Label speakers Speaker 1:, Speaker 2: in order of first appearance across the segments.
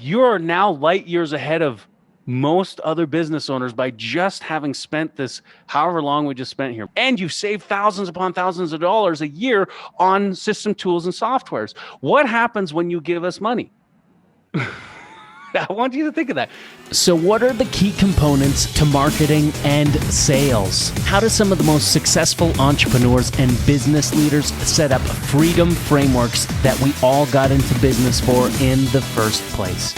Speaker 1: You are now light years ahead of most other business owners by just having spent this, however long we just spent here. And you've saved thousands upon thousands of dollars a year on system tools and softwares. What happens when you give us money? I want you to think of that.
Speaker 2: So what are the key components to marketing and sales? How do some of the most successful entrepreneurs and business leaders set up freedom frameworks that we all got into business for in the first place?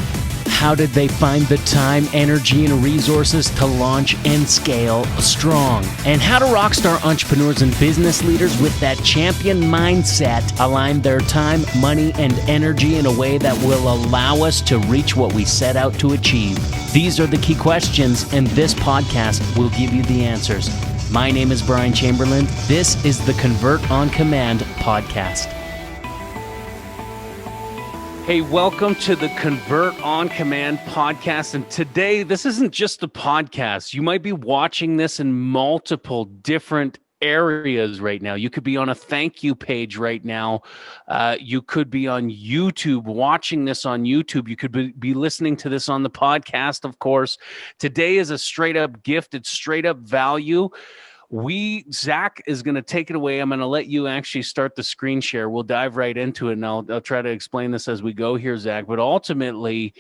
Speaker 2: How did they find the time, energy, and resources to launch and scale strong? And how do rockstar entrepreneurs and business leaders with that champion mindset align their time, money, and energy in a way that will allow us to reach what we set out to achieve? These are the key questions, and this podcast will give you the answers. My name is Brian Chamberlain. This is the Convert on Command podcast.
Speaker 1: Hey, welcome to the Convert on Command podcast. And today, this isn't just a podcast. You might be watching this in multiple different areas right now. You could be on a thank you page right now. You could be on YouTube, watching this on YouTube. You could be listening to this on the podcast, of course. Today is a straight up gift. It's straight up value. Zach is going to take it away. I'm going to let you actually start the screen share. We'll dive right into it, and I'll try to explain this as we go here, Zach. But ultimately,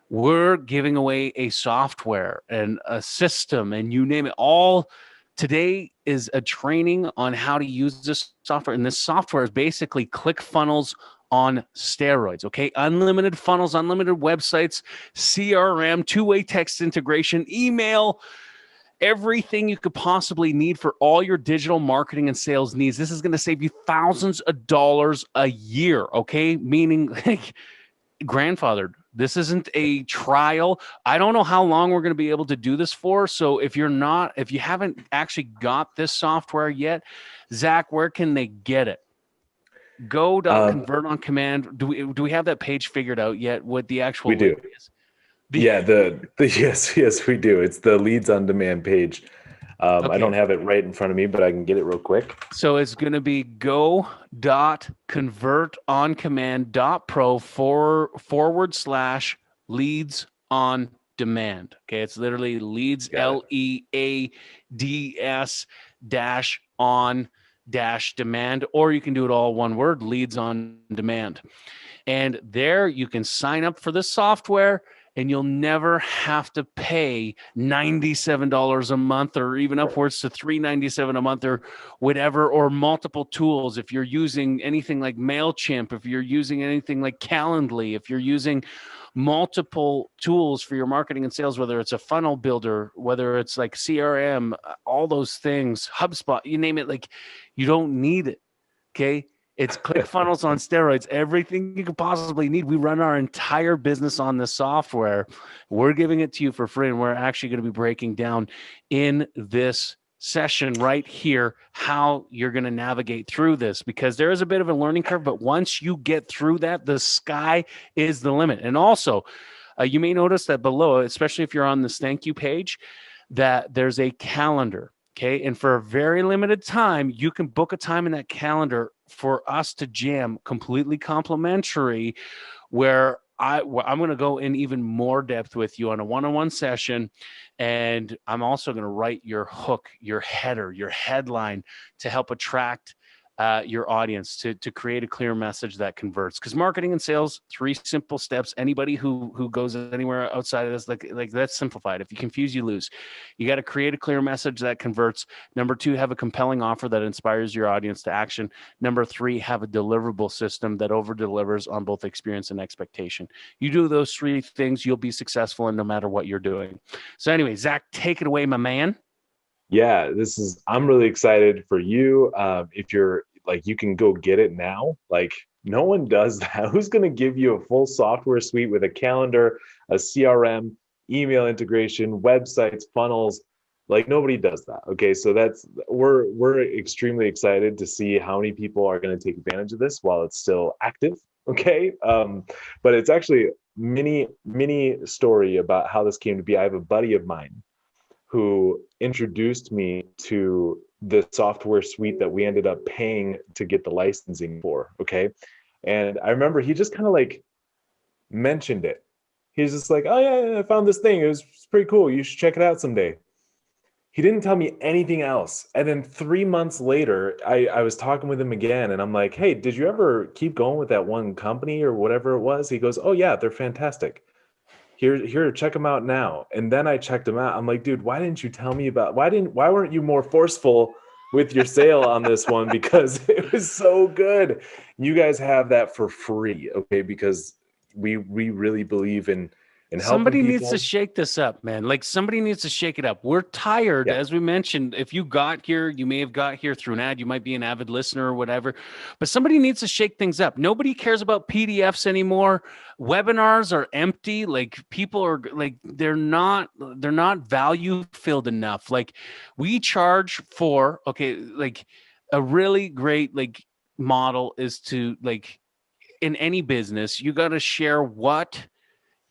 Speaker 1: we're giving away a software and a system, and you name it. All today is a training on how to use this software, and this software is basically ClickFunnels on steroids, okay? Unlimited funnels, unlimited websites, CRM, two-way text integration, email, everything you could possibly need for all your digital marketing and sales needs. This is going to save you thousands of dollars a year, okay? Meaning grandfathered. This isn't a trial. I don't know how long we're going to be able to do this for. So if you haven't actually got this software yet, Zach, where can they get it? Go to Convert on Command. Do we have that page figured out yet? What the actual link is?
Speaker 3: Yes, we do. It's the Leads on Demand page. Okay. I don't have it right in front of me, but I can get it real quick.
Speaker 1: So it's going to be go.convertoncommand.pro/leads on demand. Okay, it's literally leads, LEADS -on -demand, or you can do it all one word, leads on demand. And there you can sign up for this software, and you'll never have to pay $97 a month or even upwards to $397 a month or whatever, or multiple tools. If you're using anything like MailChimp, if you're using anything like Calendly, if you're using multiple tools for your marketing and sales, whether it's a funnel builder, whether it's like CRM, all those things, HubSpot, you name it, like you don't need it, okay? It's ClickFunnels on steroids, everything you could possibly need. We run our entire business on this software. We're giving it to you for free, and we're actually going to be breaking down in this session right here how you're going to navigate through this, because there is a bit of a learning curve, but once you get through that, the sky is the limit. And also, you may notice that below, especially if you're on this thank you page, that there's a calendar. Okay. And for a very limited time, you can book a time in that calendar for us to jam completely complimentary, where I'm going to go in even more depth with you on a one-on-one session. And I'm also going to write your hook, your header, your headline to help attract your audience, to create a clear message that converts. Because marketing and sales, 3 simple steps. Anybody who goes anywhere outside of this, like that's simplified. If you confuse, you lose. You got to create a clear message that converts. Number 2, have a compelling offer that inspires your audience to action. Number 3, have a deliverable system that over delivers on both experience and expectation. You do those 3 things, you'll be successful in no matter what you're doing. So anyway, Zach, take it away, my man.
Speaker 3: Yeah, I'm really excited for you. If you're like, you can go get it now. Like, no one does that. Who's going to give you a full software suite with a calendar, a CRM, email integration, websites, funnels? Like, nobody does that. Okay, so we're extremely excited to see how many people are going to take advantage of this while it's still active. Okay, but it's actually mini story about how this came to be. I have a buddy of mine who introduced me to the software suite that we ended up paying to get the licensing for. Okay. And I remember he just kind of like mentioned it. He's just like, oh yeah, I found this thing. It's pretty cool. You should check it out someday. He didn't tell me anything else. And then 3 months later, I was talking with him again, and I'm like, hey, did you ever keep going with that one company or whatever it was? He goes, oh yeah, they're fantastic. Here, check them out now. And then I checked them out. I'm like, dude, why didn't you tell me why weren't you more forceful with your sale on this one? Because it was so good. You guys have that for free, okay? Because we really believe in helping
Speaker 1: Somebody
Speaker 3: people.
Speaker 1: needs to shake this up, man. Like somebody needs to shake it up. We're tired,
Speaker 3: Yeah.
Speaker 1: as we mentioned. If you got here, you may have got here through an ad. You might be an avid listener or whatever, but somebody needs to shake things up. Nobody cares about PDFs anymore. Webinars are empty. Like people are like, they're not value filled enough. Like we charge for, okay, like a really great like model is to like in any business, you got to share what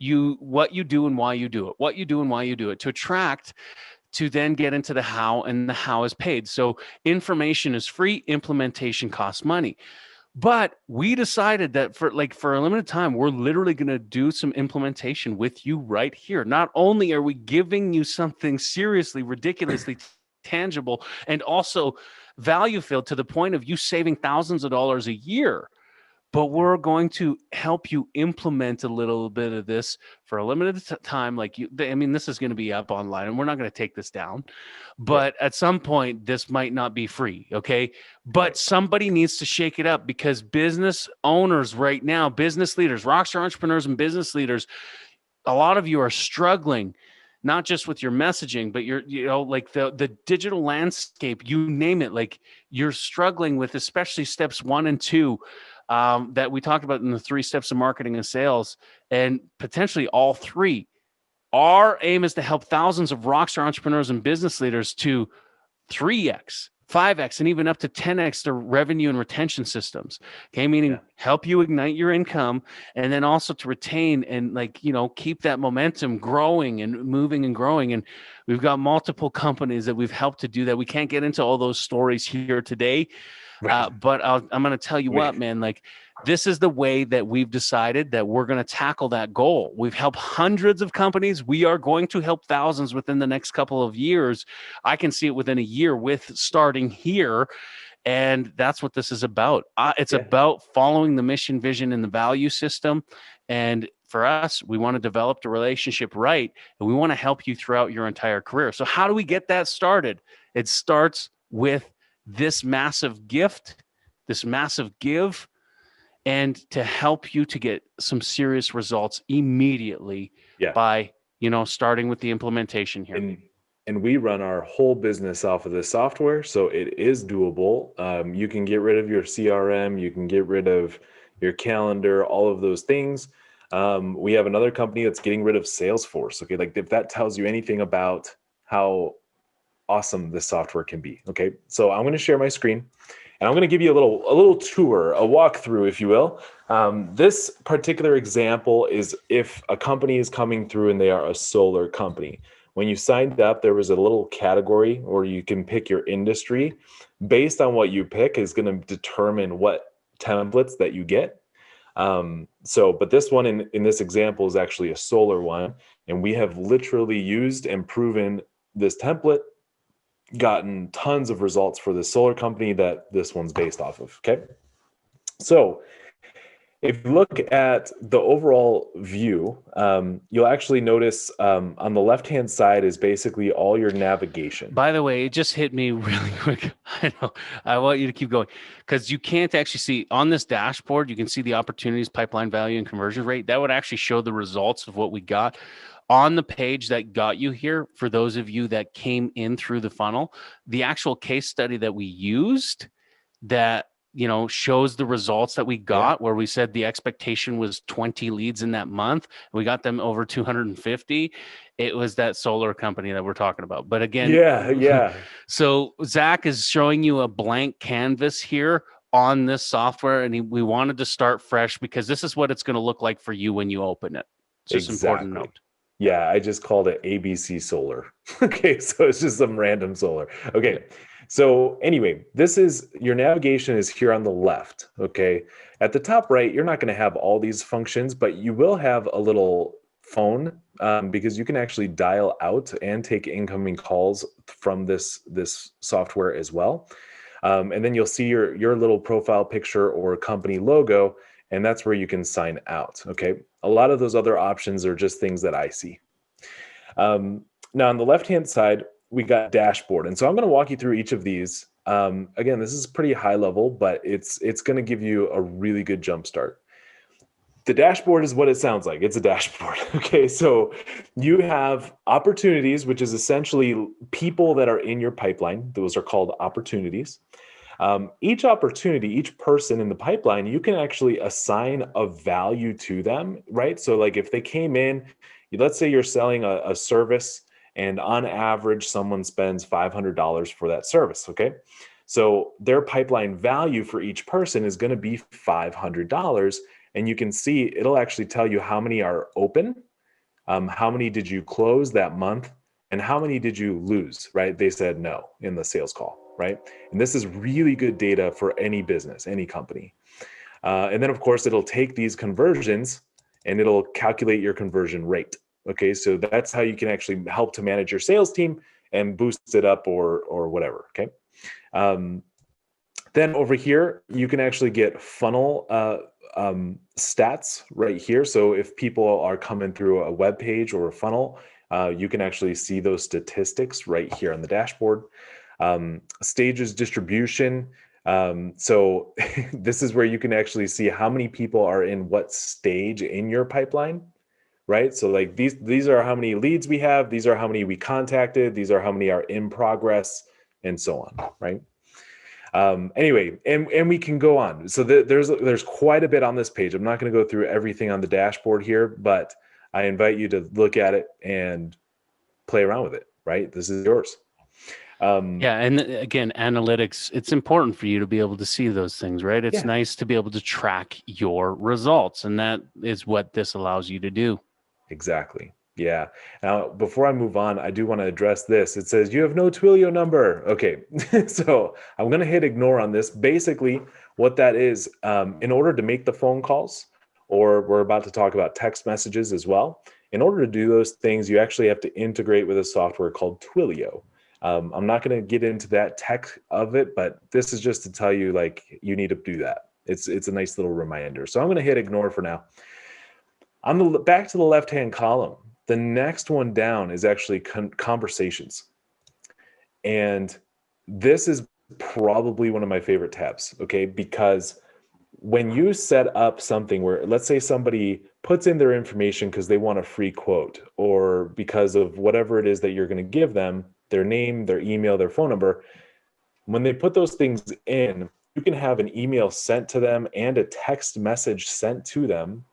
Speaker 1: you do and why you do it, to attract, to then get into the how, and the how is paid. So information is free, implementation costs money. But we decided that for a limited time, we're literally going to do some implementation with you right here. Not only are we giving you something seriously, ridiculously tangible, and also value filled to the point of you saving thousands of dollars a year, but we're going to help you implement a little bit of this for a limited time. This is going to be up online, and we're not going to take this down. But at some point, this might not be free, okay? But somebody needs to shake it up, because business owners right now, business leaders, rockstar entrepreneurs and business leaders, a lot of you are struggling, not just with your messaging, but the digital landscape, you name it. Like you're struggling with, especially steps 1 and 2. That we talked about in the 3 steps of marketing and sales, and potentially all 3. Our aim is to help thousands of rockstar entrepreneurs and business leaders to 3x, 5x, and even up to 10x their revenue and retention systems. Okay, meaning help you ignite your income, and then also to retain and keep that momentum growing and moving and growing. And we've got multiple companies that we've helped to do that. We can't get into all those stories here today. But I'm going to tell you what, man, like this is the way that we've decided that we're going to tackle that goal. We've helped hundreds of companies. We are going to help thousands within the next couple of years. I can see it within a year with starting here. And that's what this is about. It's about following the mission, vision, and the value system. And for us, we want to develop the relationship right, and we want to help you throughout your entire career. So how do we get that started? It starts with this massive gift, this massive give, and to help you to get some serious results immediately by, starting with the implementation here.
Speaker 3: And we run our whole business off of this software, so it is doable. You can get rid of your CRM, you can get rid of your calendar, all of those things. We have another company that's getting rid of Salesforce. Okay, like if that tells you anything about how awesome this software can be. Okay, so I'm going to share my screen, and I'm going to give you a little tour, a walkthrough, if you will. This particular example is if a company is coming through and they are a solar company. When you signed up, there was a little category where you can pick your industry. Based on what you pick is going to determine what templates that you get. But this one in this example is actually a solar one, and we have literally used and proven this template, gotten tons of results for the solar company that this one's based off of. Okay. So if you look at the overall view, you'll actually notice on the left-hand side is basically all your navigation.
Speaker 1: By the way, it just hit me really quick. I know. I want you to keep going, because you can't actually see on this dashboard. You can see the opportunities, pipeline value, and conversion rate. That would actually show the results of what we got on the page that got you here. For those of you that came in through the funnel, the actual case study that we used that shows the results that we got, where we said the expectation was 20 leads in that month. We got them over 250. It was that solar company that we're talking about. But again, so Zach is showing you a blank canvas here on this software, and we wanted to start fresh because this is what it's going to look like for you when you open it. It's just important note.
Speaker 3: Yeah, I just called it ABC Solar. Okay, so it's just some random solar. Okay, so anyway, this is your navigation is here on the left. Okay, at the top right, you're not going to have all these functions, but you will have a little phone, because you can actually dial out and take incoming calls from this software as well. And then you'll see your little profile picture or company logo, and that's where you can sign out. Okay. A lot of those other options are just things that I see. Now on the left-hand side, we got dashboard. And so I'm going to walk you through each of these. Again, this is pretty high level, but it's going to give you a really good jump start. The dashboard is what it sounds like. It's a dashboard. Okay. So you have opportunities, which is essentially people that are in your pipeline. Those are called opportunities. Each opportunity, each person in the pipeline, you can actually assign a value to them, right? So like if they came in, let's say you're selling a service, and on average, someone spends $500 for that service. Okay. So their pipeline value for each person is going to be $500. And you can see it'll actually tell you how many are open, how many did you close that month, and how many did you lose, right? They said no in the sales call, right? And this is really good data for any business, any company. And then, of course, it'll take these conversions and it'll calculate your conversion rate. Okay, so that's how you can actually help to manage your sales team and boost it up or whatever. Okay. Then over here, you can actually get funnel stats right here. So if people are coming through a web page or a funnel, you can actually see those statistics right here on the dashboard. Stages distribution. So this is where you can actually see how many people are in what stage in your pipeline, right? So like these are how many leads we have. These are how many we contacted. These are how many are in progress, and so on, right? Anyway, and we can go on. So there's quite a bit on this page. I'm not going to go through everything on the dashboard here, but I invite you to look at it and play around with it, right? This is yours.
Speaker 1: Yeah. And again, analytics, it's important for you to be able to see those things, right? It's nice to be able to track your results. And that is what this allows you to do.
Speaker 3: Exactly. Yeah. Now, before I move on, I do want to address this. It says you have no Twilio number. Okay. So I'm going to hit ignore on this. Basically, what that is, in order to make the phone calls, or we're about to talk about text messages as well. In order to do those things, you actually have to integrate with a software called Twilio. I'm not going to get into that tech of it, but this is just to tell you, like, you need to do that. It's a nice little reminder. So I'm going to hit ignore for now. On the back to the left-hand column, the next one down is actually conversations. And this is probably one of my favorite tabs, okay? Because when you set up something where, let's say somebody puts in their information because they want a free quote, or because of whatever it is that you're going to give them, their name, their email, their phone number, when they put those things in, you can have an email sent to them and a text message sent to them.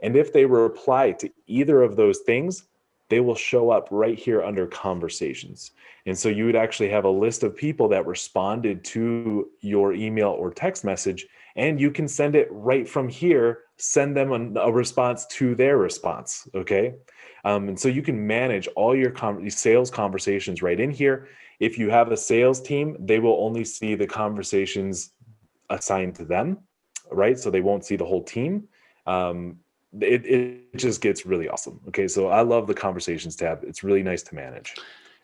Speaker 3: And if they reply to either of those things, they will show up right here under conversations. And so you would actually have a list of people that responded to your email or text message, and you can send it right from here, send them a response to their response, okay? And so you can manage all your sales conversations right in here. If you have a sales team, they will only see the conversations assigned to them, right? So they won't see the whole team. It just gets really awesome. Okay. So I love the conversations tab. It's really nice to manage.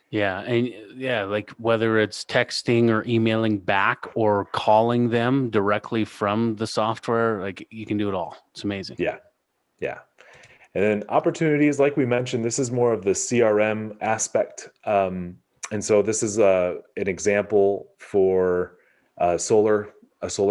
Speaker 1: Yeah. And yeah, like whether it's texting or emailing back or calling them directly from the software, like you can do it all. It's amazing.
Speaker 3: Yeah. Yeah. And then opportunities, like we mentioned, this is more of the CRM aspect. And so this is an example for a solar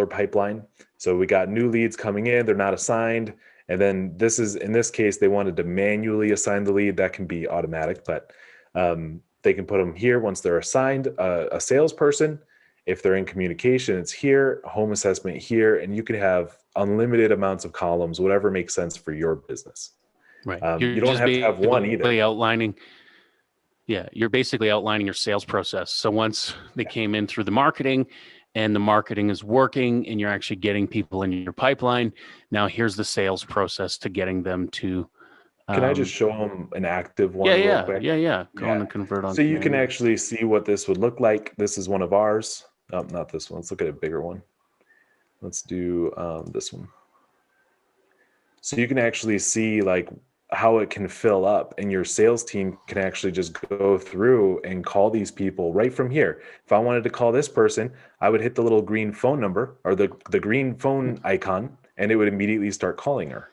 Speaker 3: pipeline. So we got new leads coming in, they're not assigned. And then this is, in this case, they wanted to manually assign the lead. That can be automatic, but they can put them here once they're assigned a salesperson. If they're in communication, it's here, home assessment here, and you can have unlimited amounts of columns, whatever makes sense for your business.
Speaker 1: Right.
Speaker 3: You don't have to have one either.
Speaker 1: You're basically outlining your sales process. So once they came in through the marketing, and the marketing is working and you're actually getting people in your pipeline, now here's the sales process to getting them to.
Speaker 3: Can I just show them an active one
Speaker 1: real
Speaker 3: quick?
Speaker 1: Go on and convert on.
Speaker 3: So you can actually see what this would look like. This is one of ours. Oh, not this one. Let's look at a bigger one. Let's do this one. So you can actually see like how it can fill up, and your sales team can actually just go through and call these people right from here. If I wanted to call this person, I would hit the little green phone number or the green phone icon, and it would immediately start calling her.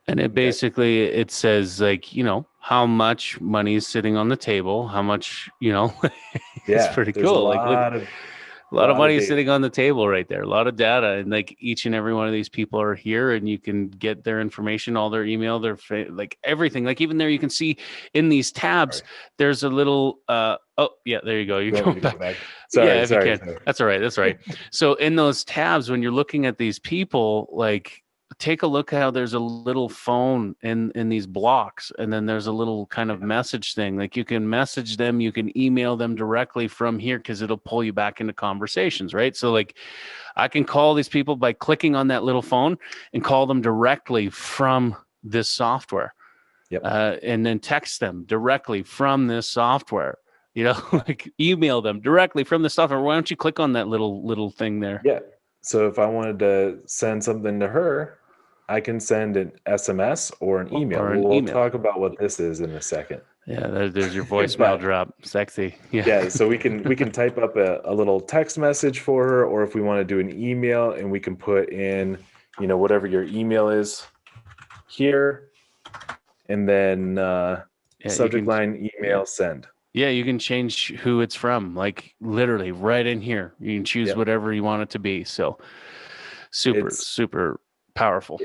Speaker 1: And it basically, it says like, how much money is sitting on the table, how much, it's pretty
Speaker 3: There's a
Speaker 1: cool. Like, look, a lot of money is sitting on the table right there. A lot of data, and like each and every one of these people are here, and you can get their information, all their email, like everything. Like even there, you can see in these tabs, there's a little. Oh yeah, there you go. You go back.
Speaker 3: Sorry,
Speaker 1: yeah, if
Speaker 3: sorry,
Speaker 1: you can.
Speaker 3: sorry.
Speaker 1: That's all right. That's right. So in those tabs, when you're looking at these people, like, take a look how there's a little phone in these blocks, and then there's a little kind of message thing. Like you can message them, you can email them directly from here, because it'll pull you back into conversations, right? So like I can call these people by clicking on that little phone and call them directly from this software. And then text them directly from this software, like email them directly from the software. Why don't you click on that little thing there?
Speaker 3: Yeah. So if I wanted to send something to her, I can send an SMS or an email. We'll talk about what this is in a second.
Speaker 1: Yeah, there's your voicemail drop. Sexy.
Speaker 3: Yeah. So we can type up a little text message for her, or if we want to do an email, and we can put in, whatever your email is here, and then subject line email send.
Speaker 1: Yeah, you can change who it's from, like literally right in here. You can choose whatever you want it to be. So super powerful.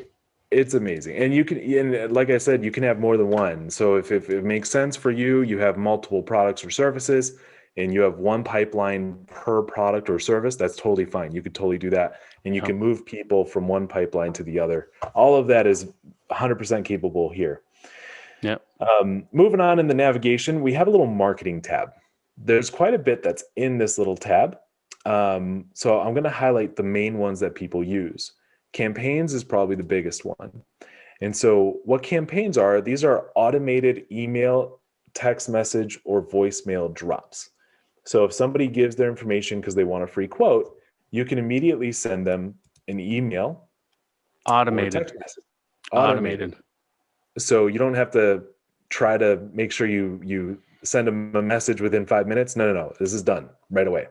Speaker 3: It's amazing. And you can, and like I said, you can have more than one. So if it makes sense for you, you have multiple products or services, and you have one pipeline per product or service, that's totally fine. You could totally do that. And you can move people from one pipeline to the other. All of that is 100% capable here.
Speaker 1: Yeah.
Speaker 3: Moving on in the navigation, we have a little marketing tab. There's quite a bit that's in this little tab. So I'm going to highlight the main ones that people use. Campaigns is probably the biggest one. And so what campaigns are, these are automated email, text message, or voicemail drops. So if somebody gives their information because they want a free quote, you can immediately send them an email.
Speaker 1: Automated.
Speaker 3: Or a text message.
Speaker 1: Automated.
Speaker 3: So you don't have to try to make sure you send them a message within 5 minutes. No. This is done right away.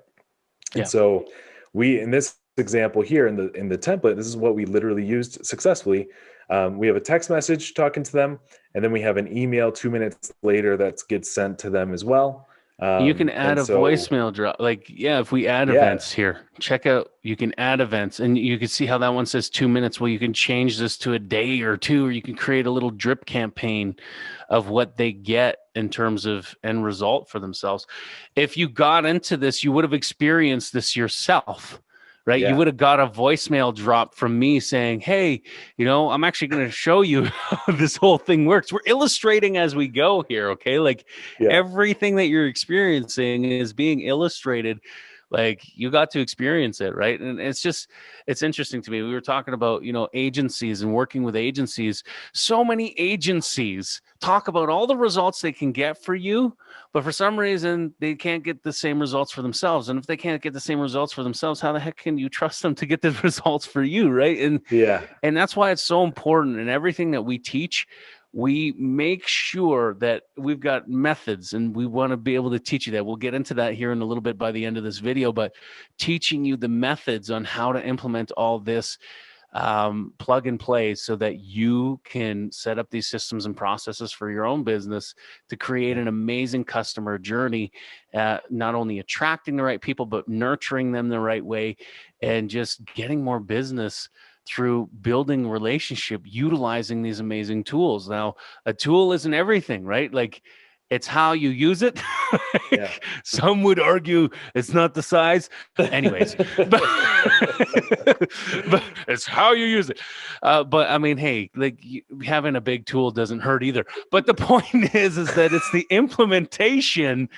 Speaker 1: Yeah.
Speaker 3: And so in this example here in the template, this is what we literally used successfully. We have a text message talking to them, and then we have an email 2 minutes later that gets sent to them as well.
Speaker 1: You can add a voicemail drop. Like, if we add events here, check out, you can add events, and you can see how that one says 2 minutes. Well, you can change this to a day or two, or you can create a little drip campaign of what they get in terms of end result for themselves. If you got into this, you would have experienced this yourself. Right. Yeah. You would have got a voicemail drop from me saying, hey, I'm actually going to show you how this whole thing works. We're illustrating as we go here. Okay. Like everything that you're experiencing is being illustrated. Like you got to experience it. Right. And it's interesting to me. We were talking about, agencies and working with agencies. So many agencies talk about all the results they can get for you, but for some reason they can't get the same results for themselves. And if they can't get the same results for themselves, how the heck can you trust them to get the results for you? Right. And that's why it's so important in everything that we teach. We make sure that we've got methods, and we want to be able to teach you that. We'll get into that here in a little bit by the end of this video, but teaching you the methods on how to implement all this plug and play so that you can set up these systems and processes for your own business to create an amazing customer journey, not only attracting the right people, but nurturing them the right way and just getting more business through building relationship, utilizing these amazing tools. Now, a tool isn't everything, right? Like it's how you use it. Some would argue it's not the size. Anyways, but it's how you use it. But I mean, hey, like having a big tool doesn't hurt either. But the point is that it's the implementation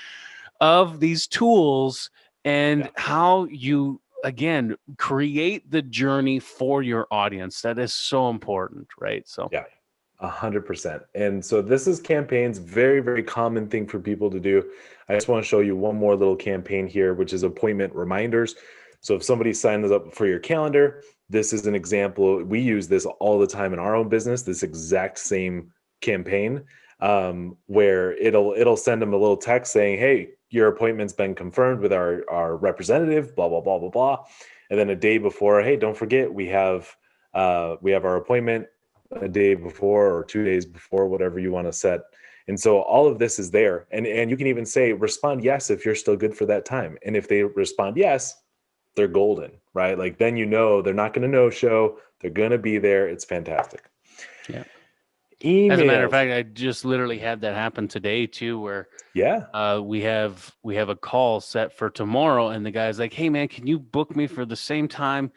Speaker 1: of these tools and how you, again, create the journey for your audience. That is so important, right? So
Speaker 3: 100%. And so this is campaigns, very, very common thing for people to do. I just want to show you one more little campaign here, which is appointment reminders. So if somebody signs up for your calendar, this is an example. We use this all the time in our own business, this exact same campaign, where it'll send them a little text saying, hey, your appointment's been confirmed with our representative, blah, blah, blah, blah, blah. And then a day before, hey, don't forget, we have our appointment a day before or 2 days before, whatever you want to set. And so all of this is there. And you can even say, respond yes if you're still good for that time. And if they respond yes, they're golden, right? Like then they're not going to no-show. They're going to be there. It's fantastic.
Speaker 1: Yeah.
Speaker 3: Emails.
Speaker 1: As a matter of fact, I just literally had that happen today too, where we have a call set for tomorrow, and the guy's like, "Hey man, can you book me for the same time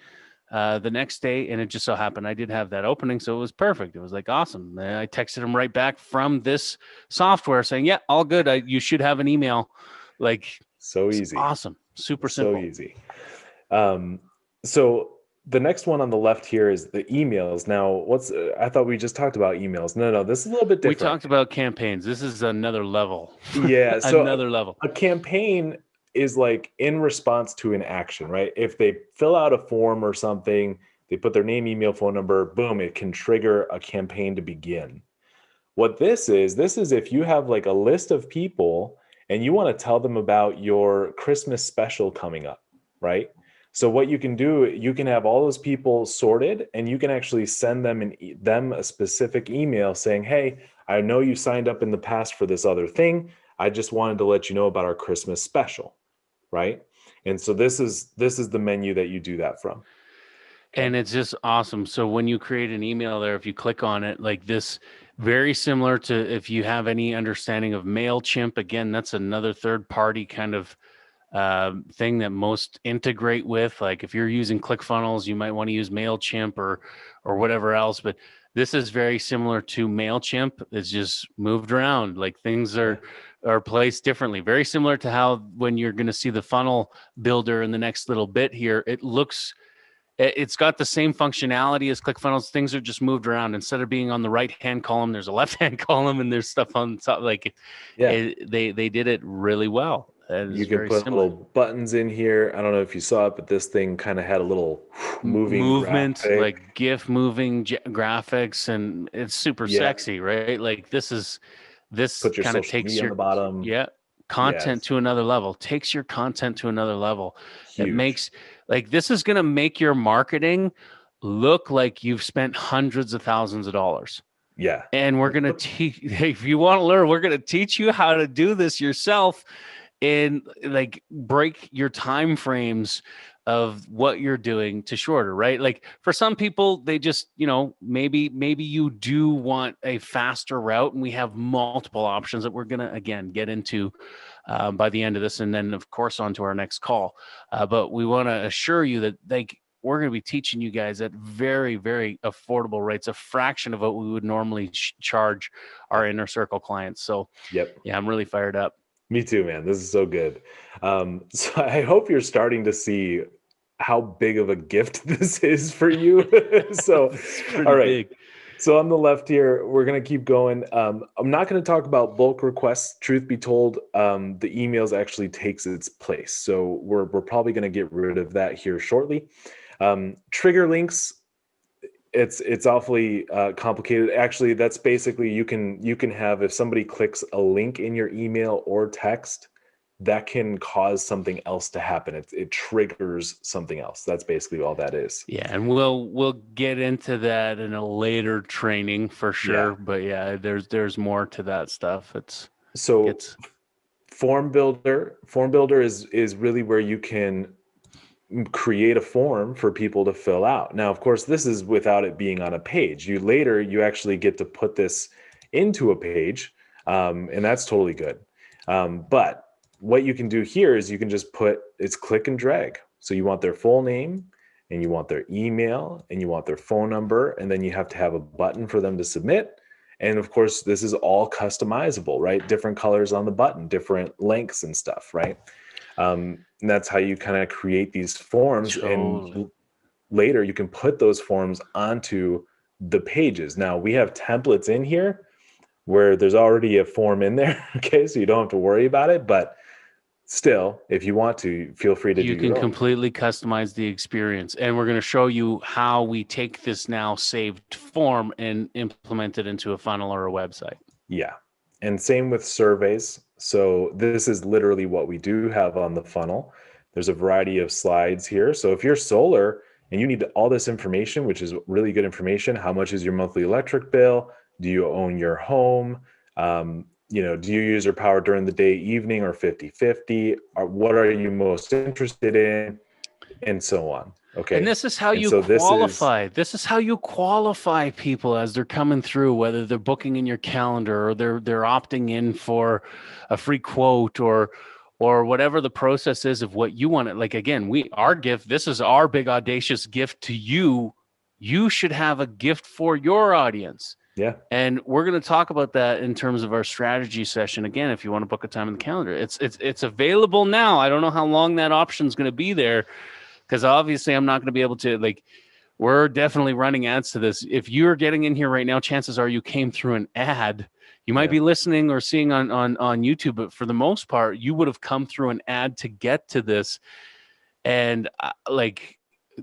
Speaker 1: the next day?" And it just so happened I did have that opening, so it was perfect. It was like awesome. And I texted him right back from this software saying, "Yeah, all good. You should have an email." Like
Speaker 3: so easy,
Speaker 1: awesome, super simple,
Speaker 3: so easy. So the next one on the left here is the emails. Now, I thought we just talked about emails. No, this is a little bit different.
Speaker 1: We talked about campaigns. This is another level.
Speaker 3: Yeah. So
Speaker 1: another level.
Speaker 3: A campaign is like in response to an action, right? If they fill out a form or something, they put their name, email, phone number, boom, it can trigger a campaign to begin. What this is if you have like a list of people and you want to tell them about your Christmas special coming up, right? So what you can do, you can have all those people sorted, and you can actually send them a specific email saying, hey, I know you signed up in the past for this other thing. I just wanted to let you know about our Christmas special, right? And so this is the menu that you do that from.
Speaker 1: And it's just awesome. So when you create an email there, if you click on it like this, very similar to if you have any understanding of MailChimp, again, that's another third party kind of thing that most integrate with. Like if you're using ClickFunnels, you might want to use MailChimp or whatever else. But this is very similar to MailChimp. It's just moved around. Like things are placed differently. Very similar to how when you're going to see the funnel builder in the next little bit here, it's got the same functionality as ClickFunnels. Things are just moved around. Instead of being on the right-hand column, there's a left-hand column, and there's stuff on top. Like they did it really well.
Speaker 3: You can put little buttons in here. I don't know if you saw it, but this thing kind of had a little movement, graphic.
Speaker 1: Like GIF moving graphics, and it's super sexy, right? Like this kind of takes your
Speaker 3: bottom.
Speaker 1: Content to another level. Takes your content to another level.
Speaker 3: Huge.
Speaker 1: It makes this is going to make your marketing look like you've spent hundreds of thousands of dollars.
Speaker 3: Yeah.
Speaker 1: And we're going to teach, if you want to learn, we're going to teach you how to do this yourself and like break your time frames of what you're doing to shorter, right? Like for some people, they just, maybe you do want a faster route, and we have multiple options that we're going to, again, get into by the end of this. And then of course, on to our next call. But we want to assure you that we're going to be teaching you guys at very, very affordable rates, a fraction of what we would normally charge our inner circle clients. So yeah, I'm really fired up.
Speaker 3: Me too, man. This is so good. So I hope you're starting to see how big of a gift this is for you. So, all right. Big. So on the left here, we're going to keep going. I'm not going to talk about bulk requests. Truth be told, the emails actually takes its place. So we're probably going to get rid of that here shortly. Trigger links. It's awfully complicated. Actually, that's basically you can have, if somebody clicks a link in your email or text, that can cause something else to happen. It triggers something else. That's basically all that is.
Speaker 1: Yeah, and we'll get into that in a later training for sure. Yeah. But yeah, there's more to that stuff. It's form builder. Form builder is really where you can create a form for people to fill out. Now, of course, this is without it being on a page. You actually get to put this into a page, and that's totally good. But what you can do here is you can just it's click and drag. So you want their full name, and you want their email, and you want their phone number, and then you have to have a button for them to submit. And of course, this is all customizable, right? Different colors on the button, different lengths and stuff, right? And that's how you kind of create these forms. Totally. And later you can put those forms onto the pages. Now we have templates in here where there's already a form in there. Okay. So you don't have to worry about it, but
Speaker 3: still, if you want to, feel free to
Speaker 1: You
Speaker 3: do
Speaker 1: can
Speaker 3: your own.
Speaker 1: completely customize the experience. And we're going to show you how we take this now saved form and implement it into a funnel or a website.
Speaker 3: Yeah. And same with surveys. So this is literally what we do have on the funnel. There's a variety of slides here. So if you're solar and you need all this information, which is really good information, how much is your monthly electric bill? Do you own your home? Do you use your power during the day, evening, or 50-50? What are you most interested in? And so on. Okay.
Speaker 1: And this is how you
Speaker 3: so
Speaker 1: qualify. This is how you qualify people as they're coming through, whether they're booking in your calendar or they're opting in for a free quote or whatever the process is of what you want it. Like, again, our gift, this is our big audacious gift to you. You should have a gift for your audience.
Speaker 3: Yeah.
Speaker 1: And we're going to talk about that in terms of our strategy session. Again, if you want to book a time in the calendar, it's available now. I don't know how long that option is going to be there, because obviously I'm not going to be able to, like, we're definitely running ads to this. If you're getting in here right now, chances are you came through an ad. You might be listening or seeing on YouTube, but for the most part, you would have come through an ad to get to this. And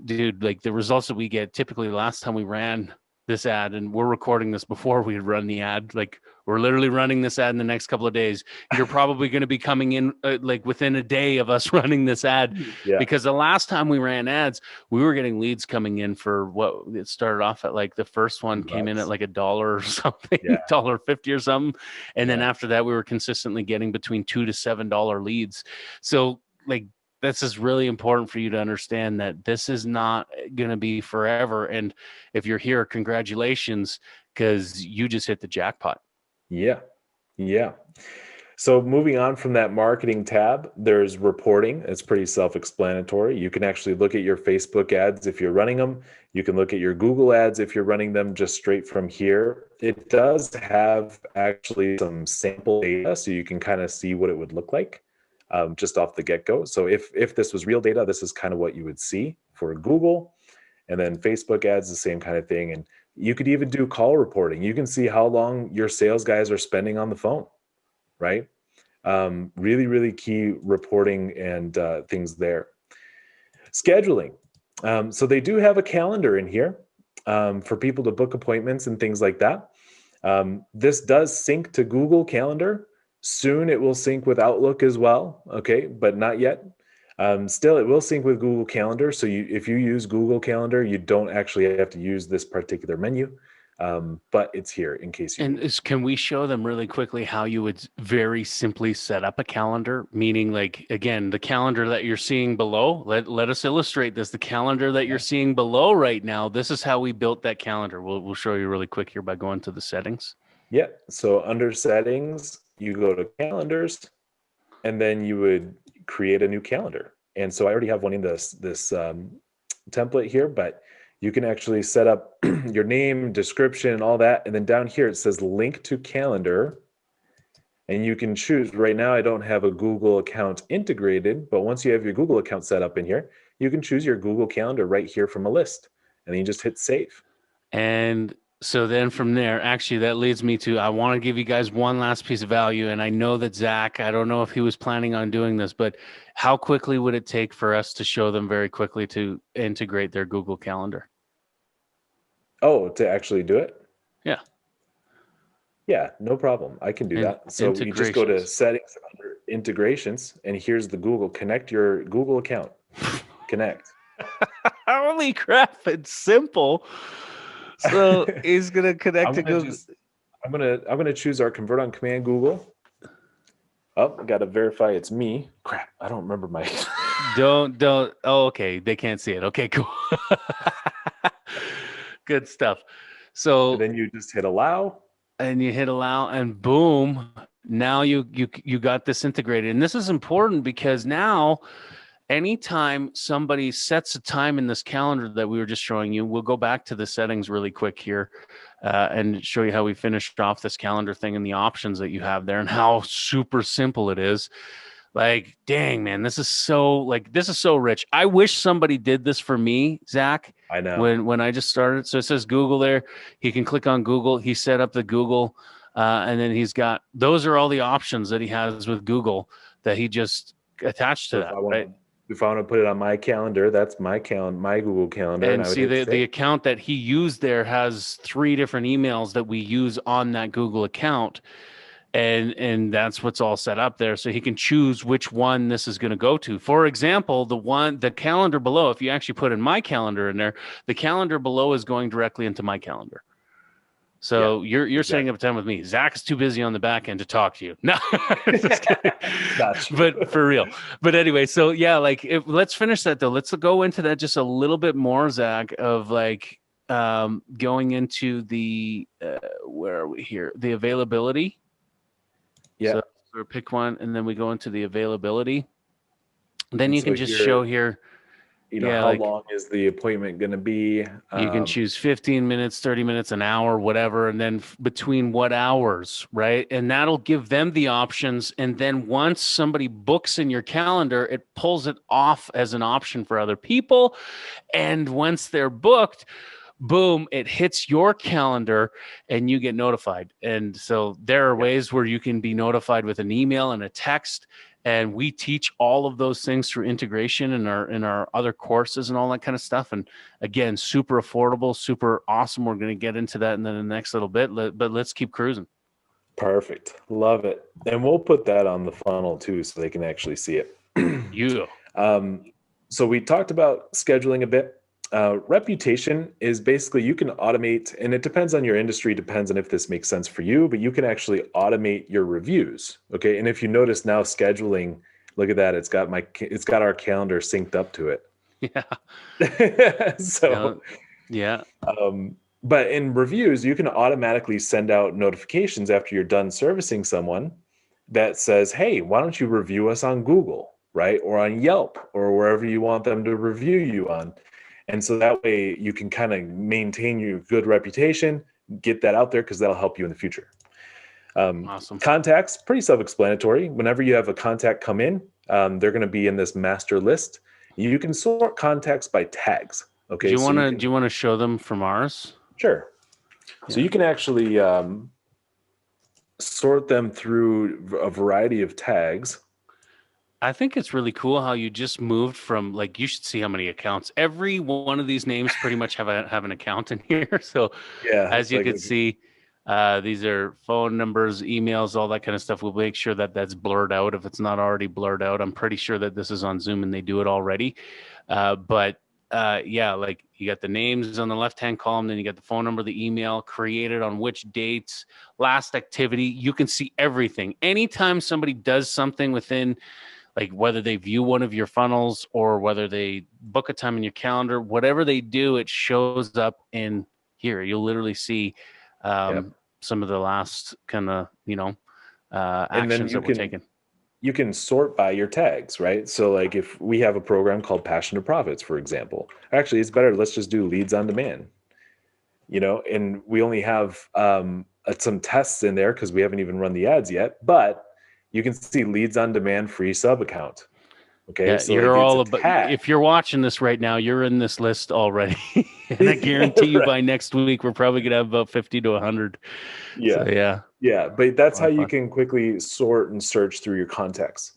Speaker 1: dude, like the results that we get typically, last time we ran this ad, and we're recording this before we had run the ad, like we're literally running this ad in the next couple of days. You're probably going to be coming in like within a day of us running this ad, because the last time we ran ads, we were getting leads coming in for what it started off at. Like the first one came in at like $1 or something, $1.50 or something. And then after that, we were consistently getting between $2 to $7 leads. So like, this is really important for you to understand that this is not going to be forever. And if you're here, congratulations, because you just hit the jackpot.
Speaker 3: Yeah. Yeah. So moving on from that marketing tab, there's reporting. It's pretty self-explanatory. You can actually look at your Facebook ads if you're running them. You can look at your Google ads if you're running them just straight from here. It does have actually some sample data, so you can kind of see what it would look like. Just off the get-go. So if this was real data, this is kind of what you would see for Google. And then Facebook ads, the same kind of thing. And you could even do call reporting. You can see how long your sales guys are spending on the phone, right? Really, really key reporting and things there. Scheduling. So they do have a calendar in here for people to book appointments and things like that. This does sync to Google Calendar. Soon it will sync with Outlook as well, okay, but not yet. Still, it will sync with Google Calendar. So if you use Google Calendar, you don't actually have to use this particular menu, but it's here in case you need.
Speaker 1: Can we show them really quickly how you would very simply set up a calendar? Meaning, like, again, the calendar that you're seeing below, let us illustrate this. The calendar that you're seeing below right now, this is how we built that calendar. We'll show you really quick here by going to the settings.
Speaker 3: Yeah, so under settings, you go to calendars, and then you would create a new calendar. And so I already have one in this template here, but you can actually set up your name, description, all that. And then down here, it says link to calendar. And you can choose. Right now, I don't have a Google account integrated, but once you have your Google account set up in here, you can choose your Google Calendar right here from a list. And then you just hit save.
Speaker 1: And so then from there, actually, that leads me to, I want to give you guys one last piece of value. And I know that Zach, I don't know if he was planning on doing this, but how quickly would it take for us to show them very quickly to integrate their Google Calendar?
Speaker 3: Oh, to actually do it?
Speaker 1: Yeah.
Speaker 3: Yeah, no problem. I can do that. So you just go to settings under integrations, and here's the Google. Connect your Google account. Connect.
Speaker 1: Holy crap, it's simple. So he's gonna connect to Google.
Speaker 3: I'm gonna choose our convert on command Google. Oh, I gotta verify it's me. Crap, I don't remember my.
Speaker 1: don't. Oh, okay. They can't see it. Okay, cool. Good stuff. So
Speaker 3: and then you just hit allow.
Speaker 1: And you hit allow, and boom! Now you got this integrated, and this is important because now, anytime somebody sets a time in this calendar that we were just showing you, we'll go back to the settings really quick here and show you how we finished off this calendar thing and the options that you have there and how super simple it is. Like, dang, man, this is so rich. I wish somebody did this for me, Zach.
Speaker 3: I know.
Speaker 1: When I just started. So it says Google there. He can click on Google. He set up the Google, and then he's got, those are all the options that he has with Google that he just attached to
Speaker 3: So
Speaker 1: that, right?
Speaker 3: if I want to put it on my calendar, that's my Google Calendar, and
Speaker 1: And
Speaker 3: I would
Speaker 1: see,
Speaker 3: hit
Speaker 1: the account that he used there has 3 different emails that we use on that Google account. And that's what's all set up there. So he can choose which one this is going to go to. For example, the calendar below, if you actually put in my calendar in there, the calendar below is going directly into my calendar. So you're setting up time with me. Zach is too busy on the back end to talk to you. No, just kidding. But for real. But anyway, so yeah, like let's finish that though. Let's go into that just a little bit more, Zach, of like going into the where are we here? The availability.
Speaker 3: Yeah.
Speaker 1: So pick one, and then we go into the availability. Then
Speaker 3: And
Speaker 1: you
Speaker 3: so
Speaker 1: can just
Speaker 3: here,
Speaker 1: show here.
Speaker 3: how long is the appointment going to be?
Speaker 1: You can choose 15 minutes, 30 minutes, an hour, whatever, and then between what hours, right? And that'll give them the options. And then once somebody books in your calendar, it pulls it off as an option for other people. And once they're booked, boom, it hits your calendar and you get notified. And so there are ways where you can be notified with an email and a text. And we teach all of those things through integration in our other courses and all that kind of stuff. And again, super affordable, super awesome. We're going to get into that in the next little bit, but let's keep cruising.
Speaker 3: Perfect. Love it. And we'll put that on the funnel too, so they can actually see it. So we talked about scheduling a bit. Reputation is basically you can automate, and it depends on your industry, depends on if this makes sense for you, but you can actually automate your reviews. Okay. And if you notice now scheduling, look at that. It's got our calendar synced up to it.
Speaker 1: Yeah.
Speaker 3: So,
Speaker 1: yeah.
Speaker 3: But in reviews, you can automatically send out notifications after you're done servicing someone that says, hey, why don't you review us on Google, right? Or on Yelp, or wherever you want them to review you on. And so that way you can kind of maintain your good reputation, get that out there because that'll help you in the future.
Speaker 1: Awesome.
Speaker 3: Contacts, pretty self-explanatory. Whenever you have a contact come in, they're going to be in this master list. You can sort contacts by tags. Okay.
Speaker 1: Do you want to show them from ours?
Speaker 3: Sure. Yeah. So you can actually sort them through a variety of tags.
Speaker 1: I think it's really cool how you just moved from, like, you should see how many accounts. Every one of these names pretty much have an account in here. So
Speaker 3: yeah,
Speaker 1: as you can see, these are phone numbers, emails, all that kind of stuff. We'll make sure that that's blurred out if it's not already blurred out. I'm pretty sure that this is on Zoom and they do it already. But yeah, like you got the names on the left-hand column, then you got the phone number, the email, created on which dates, last activity. You can see everything. Anytime somebody does something within, like whether they view one of your funnels or whether they book a time in your calendar, whatever they do, it shows up in here. You'll literally see some of the last kind of, actions that were taken.
Speaker 3: You can sort by your tags, right? So like if we have a program called Passion to Profits, for example, actually it's better. Let's just do leads on demand, and we only have some tests in there because we haven't even run the ads yet, but you can see leads on demand free sub account. Okay.
Speaker 1: Yeah,
Speaker 3: so
Speaker 1: you're all about, if you're watching this right now, you're in this list already. And I guarantee you by next week, we're probably going to have about 50 to 100.
Speaker 3: Yeah.
Speaker 1: So, yeah.
Speaker 3: Yeah. But that's how you can quickly sort and search through your contacts.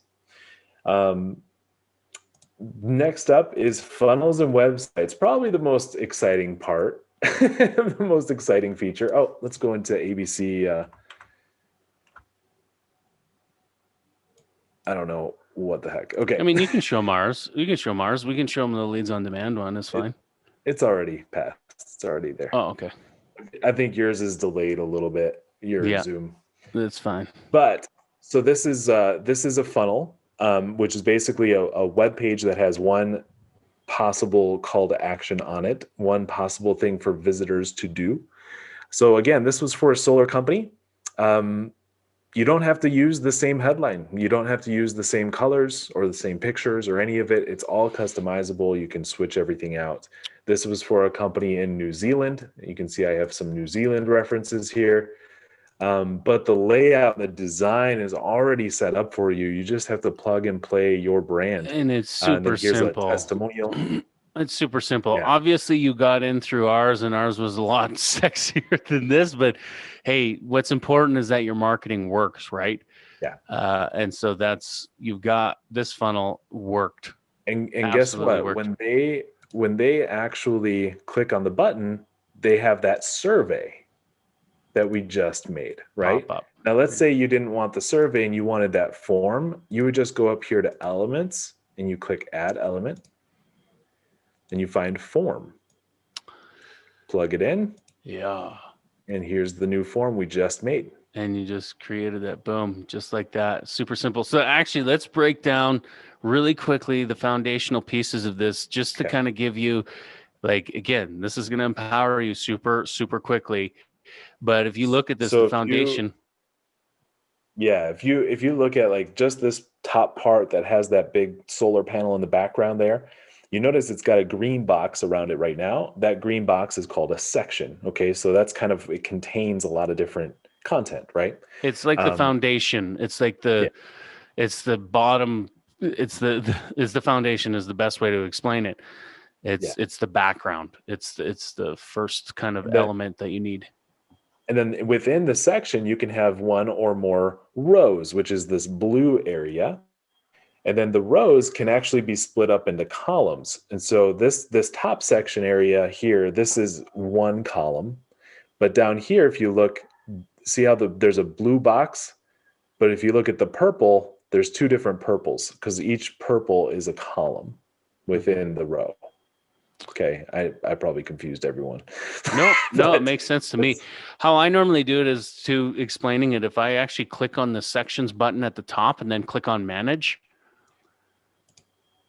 Speaker 3: Next up is funnels and websites. Probably the most exciting part, the most exciting feature. Oh, let's go into ABC. I don't know what the heck. Okay.
Speaker 1: I mean, you can show Mars. We can show Mars. We can show them the leads on demand one. It's fine.
Speaker 3: It's already passed. It's already there.
Speaker 1: Oh, okay.
Speaker 3: I think yours is delayed a little bit. Your Zoom.
Speaker 1: That's fine.
Speaker 3: But so this is a funnel, which is basically a web page that has one possible call to action on it, one possible thing for visitors to do. So again, this was for a solar company. You don't have to use the same headline. You don't have to use the same colors or the same pictures or any of it. It's all customizable. You can switch everything out. This was for a company in New Zealand. You can see I have some New Zealand references here. But the layout, the design is already set up for you. You just have to plug and play your brand.
Speaker 1: And it's super simple.
Speaker 3: A testimonial.
Speaker 1: It's super simple.
Speaker 3: Yeah.
Speaker 1: Obviously, you got in through ours, and ours was a lot sexier than this. But hey, what's important is that your marketing works, right?
Speaker 3: Yeah.
Speaker 1: And so you've got this funnel worked.
Speaker 3: And guess
Speaker 1: Absolutely
Speaker 3: what?
Speaker 1: worked.
Speaker 3: When they actually click on the button, they have that survey that we just made, right?
Speaker 1: Pop up.
Speaker 3: Now, let's say you didn't want the survey and you wanted that form. You would just go up here to Elements and you click Add Element and you find Form. Plug it in.
Speaker 1: Yeah.
Speaker 3: And here's the new form we just made.
Speaker 1: And you just created that, boom, just like that. Super simple. So actually, let's break down really quickly the foundational pieces of this, just to kind of give you, like, again, this is going to empower you super, super quickly. But if you look at this, the foundation.
Speaker 3: If you look at like just this top part that has that big solar panel in the background there, you notice it's got a green box around it right now. That green box is called a section. Okay, so that's it contains a lot of different content, right?
Speaker 1: It's like the foundation. It's like it's the bottom. It's the foundation is the best way to explain it. It's the background. It's the first kind of element that you need.
Speaker 3: And then within the section, you can have one or more rows, which is this blue area. And then the rows can actually be split up into columns. And so this top section area here, this is one column. But down here, if you look, see how there's a blue box? But if you look at the purple, there's two different purples because each purple is a column within the row. Okay, I probably confused everyone.
Speaker 1: No, it makes sense to me. How I normally do it is to explaining it. If I actually click on the sections button at the top and then click on manage,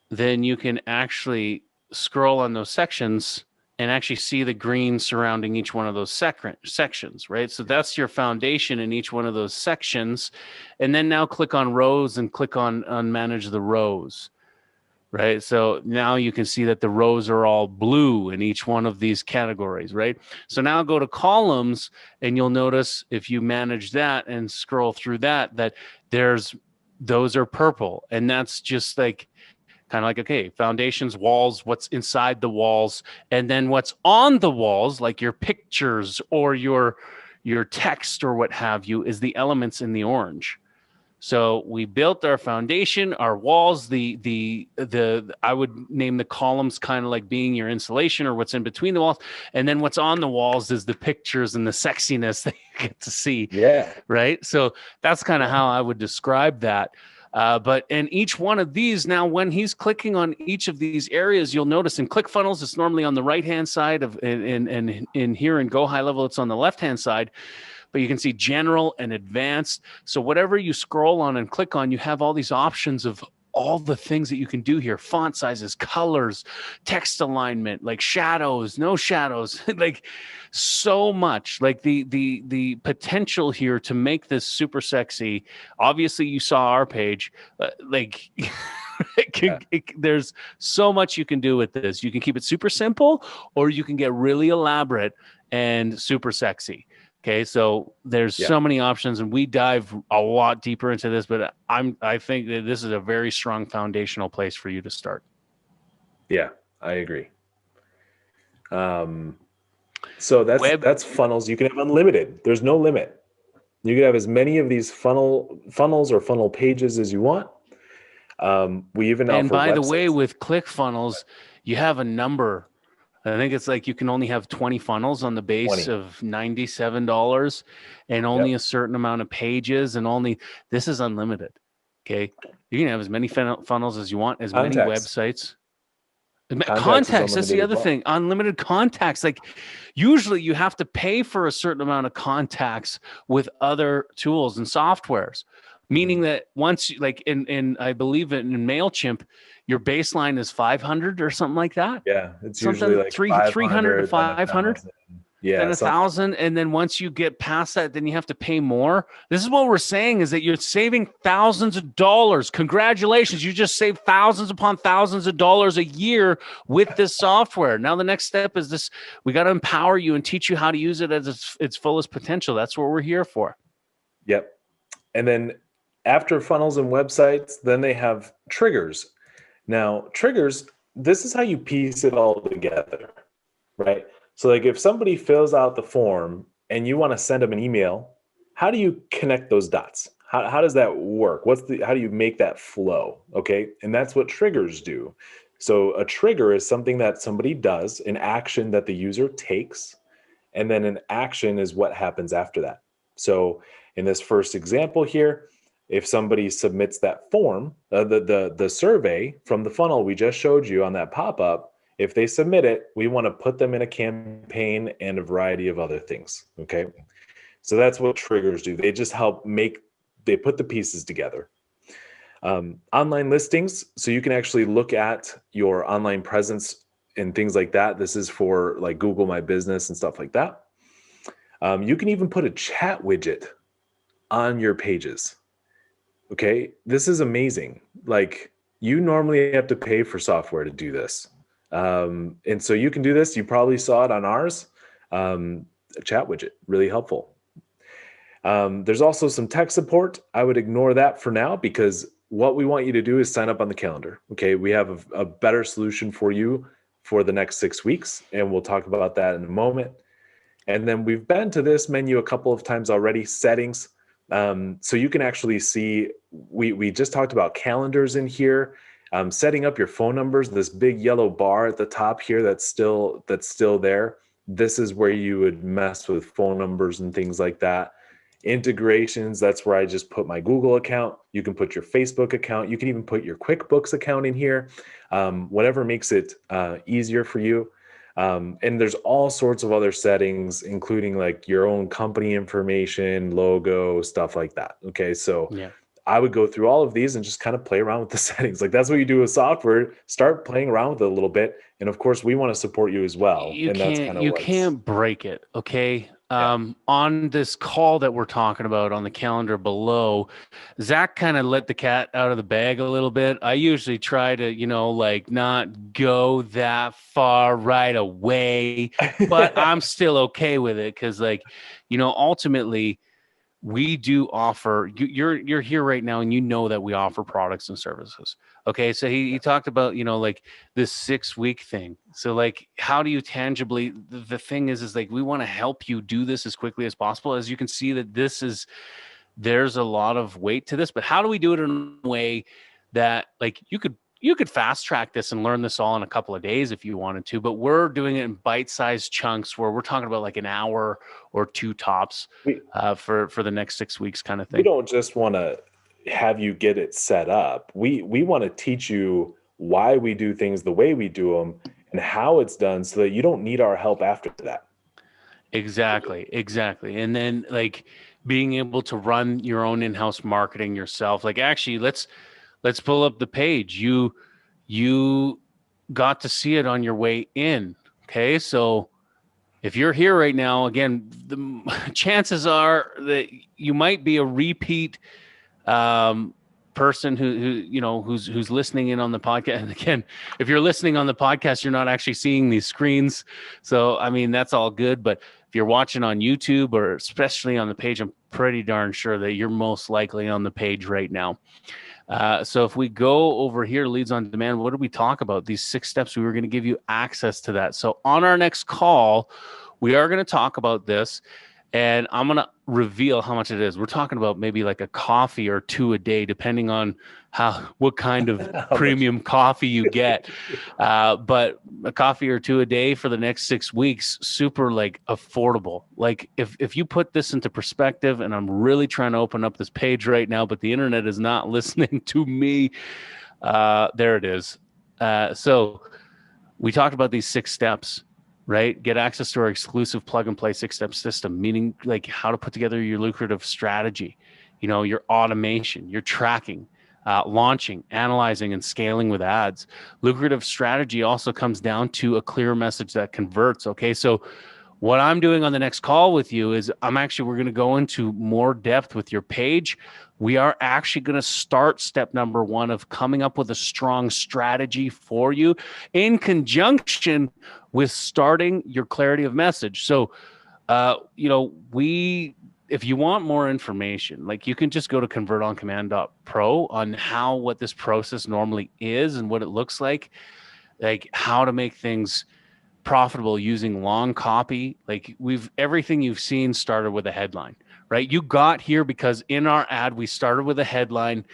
Speaker 1: then you can actually scroll on those sections and actually see the green surrounding each one of those sections, right? So that's your foundation in each one of those sections. And then now click on rows and click on manage the rows. Right. So now you can see that the rows are all blue in each one of these categories. Right. So now go to columns and you'll notice if you manage that and scroll through that those are purple. And that's just like kind of like, okay, foundations, walls, what's inside the walls, and then what's on the walls, like your pictures or your text or what have you, is the elements in the orange. So we built our foundation, our walls, the I would name the columns kind of like being your insulation or what's in between the walls. And then what's on the walls is the pictures and the sexiness that you get to see.
Speaker 3: Yeah.
Speaker 1: Right. So that's kind of how I would describe that. But in each one of these, now when he's clicking on each of these areas, you'll notice in ClickFunnels, it's normally on the right-hand side and in here in Go High Level, it's on the left-hand side. But you can see general and advanced. So whatever you scroll on and click on, you have all these options of all the things that you can do here: font sizes, colors, text alignment, like shadows, no shadows, like so much. Like the potential here to make this super sexy. Obviously, you saw our page. There's so much you can do with this. You can keep it super simple, or you can get really elaborate and super sexy. Okay, so there's so many options, and we dive a lot deeper into this, but I think that this is a very strong foundational place for you to start.
Speaker 3: Yeah, I agree. So that's funnels. You can have unlimited. There's no limit. You can have as many of these funnels or funnel pages as you want. We even offer,
Speaker 1: and by the way, with ClickFunnels, you have a number. I think it's like you can only have 20 funnels on the base of $97 and only a certain amount of pages, and this is unlimited. Okay. You can have as many funnels as you want, as many websites. Contacts. That's the other thing. Unlimited contacts. Like usually you have to pay for a certain amount of contacts with other tools and softwares. Meaning that once, like in I believe in MailChimp, your baseline is 500 or something like that.
Speaker 3: Yeah, it's
Speaker 1: something
Speaker 3: usually like
Speaker 1: 300 to 500.
Speaker 3: Yeah,
Speaker 1: then 1,000, and then once you get past that, then you have to pay more. This is what we're saying: is that you're saving thousands of dollars. Congratulations, you just saved thousands upon thousands of dollars a year with this software. Now the next step is this: we got to empower you and teach you how to use it as its fullest potential. That's what we're here for.
Speaker 3: Yep. And then after funnels and websites, then they have triggers. Now, triggers this is how you piece it all together, right? So like if somebody fills out the form and you want to send them an email, how do you connect those dots? How does that work? How do you make that flow? Okay. And that's what triggers do. So a trigger is something that somebody does, an action that the user takes, and then an action is what happens after that. So in this first example here, if somebody submits that form, the survey from the funnel we just showed you on that pop-up, if they submit it, we want to put them in a campaign and a variety of other things. Okay. So that's what triggers do. They just they put the pieces together. Online listings. So you can actually look at your online presence and things like that. This is for like Google My Business and stuff like that. You can even put a chat widget on your pages. Okay. This is amazing. Like you normally have to pay for software to do this. And so you can do this. You probably saw it on ours. A chat widget, really helpful. There's also some tech support. I would ignore that for now because what we want you to do is sign up on the calendar. Okay. We have a better solution for you for the next 6 weeks, and we'll talk about that in a moment. And then we've been to this menu a couple of times already, settings. So you can actually see, we just talked about calendars in here, setting up your phone numbers, this big yellow bar at the top here that's still there. This is where you would mess with phone numbers and things like that. Integrations, that's where I just put my Google account. You can put your Facebook account. You can even put your QuickBooks account in here, whatever makes it easier for you. And there's all sorts of other settings, including like your own company information, logo, stuff like that. Okay. So yeah. I would go through all of these and just kind of play around with the settings. Like that's what you do with software. Start playing around with it a little bit. And of course, we want to support you as well.
Speaker 1: You can't break it. Okay.
Speaker 3: Yeah.
Speaker 1: On this call that we're talking about on the calendar below, Zach kind of let the cat out of the bag a little bit. I usually try to, like not go that far right away, but I'm still okay with it. Cause ultimately we do offer, you're here right now and you know that we offer products and services. Okay. So he talked about, like this 6-week thing. So like, how do you tangibly, the thing is like, we want to help you do this as quickly as possible. As you can see that there's a lot of weight to this, but how do we do it in a way that like you could fast track this and learn this all in a couple of days if you wanted to, but we're doing it in bite-sized chunks where we're talking about like an hour or two tops for the next 6 weeks kind of thing.
Speaker 3: We don't just want to have you get it set up. We want to teach you why we do things the way we do them and how it's done so that you don't need our help after that.
Speaker 1: Exactly. And then like being able to run your own in-house marketing yourself. Like actually, let's pull up the page. You got to see it on your way in. Okay. So if you're here right now, again, the chances are that you might be a repeat person who's listening in on the podcast. And again, if you're listening on the podcast, you're not actually seeing these screens. So, I mean, that's all good. But if you're watching on YouTube or especially on the page, I'm pretty darn sure that you're most likely on the page right now. So if we go over here, leads on demand, what did we talk about? These 6 steps, we were going to give you access to that. So on our next call, we are going to talk about this and I'm going to reveal how much it is. We're talking about maybe like a coffee or 2 a day, depending on what kind of premium coffee you get. But a coffee or 2 a day for the next 6 weeks, super like affordable. Like if you put this into perspective, and I'm really trying to open up this page right now, but the internet is not listening to me. There it is. So we talked about these 6 steps. Right? Get access to our exclusive plug and play 6-step system, meaning like how to put together your lucrative strategy, your automation, your tracking, launching, analyzing, and scaling with ads. Lucrative strategy also comes down to a clear message that converts. Okay. So what I'm doing on the next call with you is we're going to go into more depth with your page. We are actually going to start step number 1 of coming up with a strong strategy for you in conjunction with starting your clarity of message. So, if you want more information, like you can just go to convertoncommand.pro on what this process normally is and what it looks like. like how to make things profitable using long copy. Like everything you've seen started with a headline, right? You got here because in our ad, we started with a headline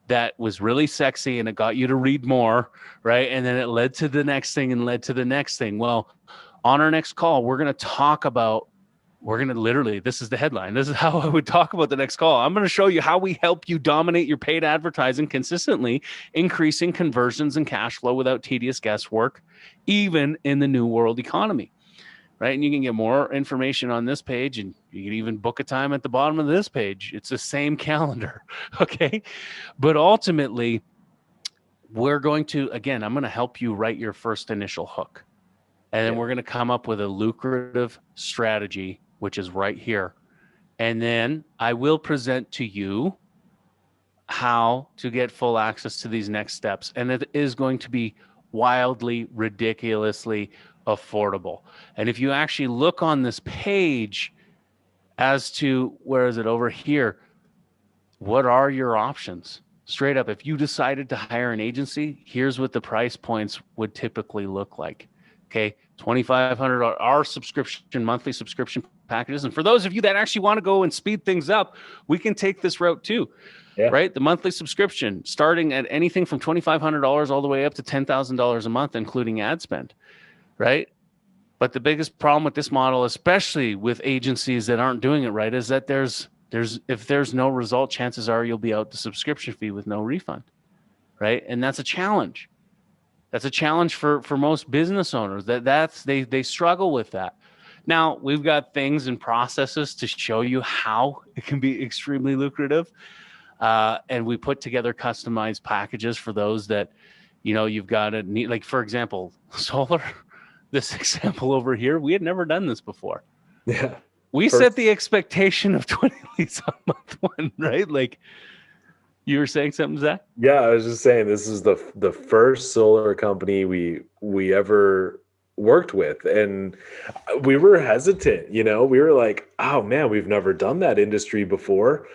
Speaker 1: that was really sexy and it got you to read more, right? And then it led to the next thing and led to the next thing. Well, on our next call, we're going to literally, this is the headline. This is how I would talk about the next call. I'm going to show you how we help you dominate your paid advertising consistently, increasing conversions and cash flow without tedious guesswork, even in the new world economy, right? And you can get more information on this page, and you can even book a time at the bottom of this page. It's the same calendar, okay? But ultimately, I'm going to help you write your first initial hook. And then we're going to come up with a lucrative strategy, which is right here. And then I will present to you how to get full access to these next steps. And it is going to be wildly, ridiculously affordable. And if you actually look on this page as to, where is it over here? What are your options? Straight up, if you decided to hire an agency, here's what the price points would typically look like. Okay, $2,500 our monthly subscription packages. And for those of you that actually want to go and speed things up, we can take this route too, right? The monthly subscription starting at anything from $2,500 all the way up to $10,000 a month, including ad spend, right? But the biggest problem with this model, especially with agencies that aren't doing it right, is that if there's no result, chances are you'll be out the subscription fee with no refund, right? And that's a challenge. That's a challenge for most business owners. They struggle with that. Now, we've got things and processes to show you how it can be extremely lucrative. And we put together customized packages for those that, you've got to need. Like, for example, solar, this example over here, we had never done this before.
Speaker 3: Yeah.
Speaker 1: We set the expectation of 20 leads on month one, right? Like, you were saying something, Zach?
Speaker 3: Yeah, I was just saying this is the first solar company we ever worked with, and we were hesitant. We were like, "Oh man, we've never done that industry before.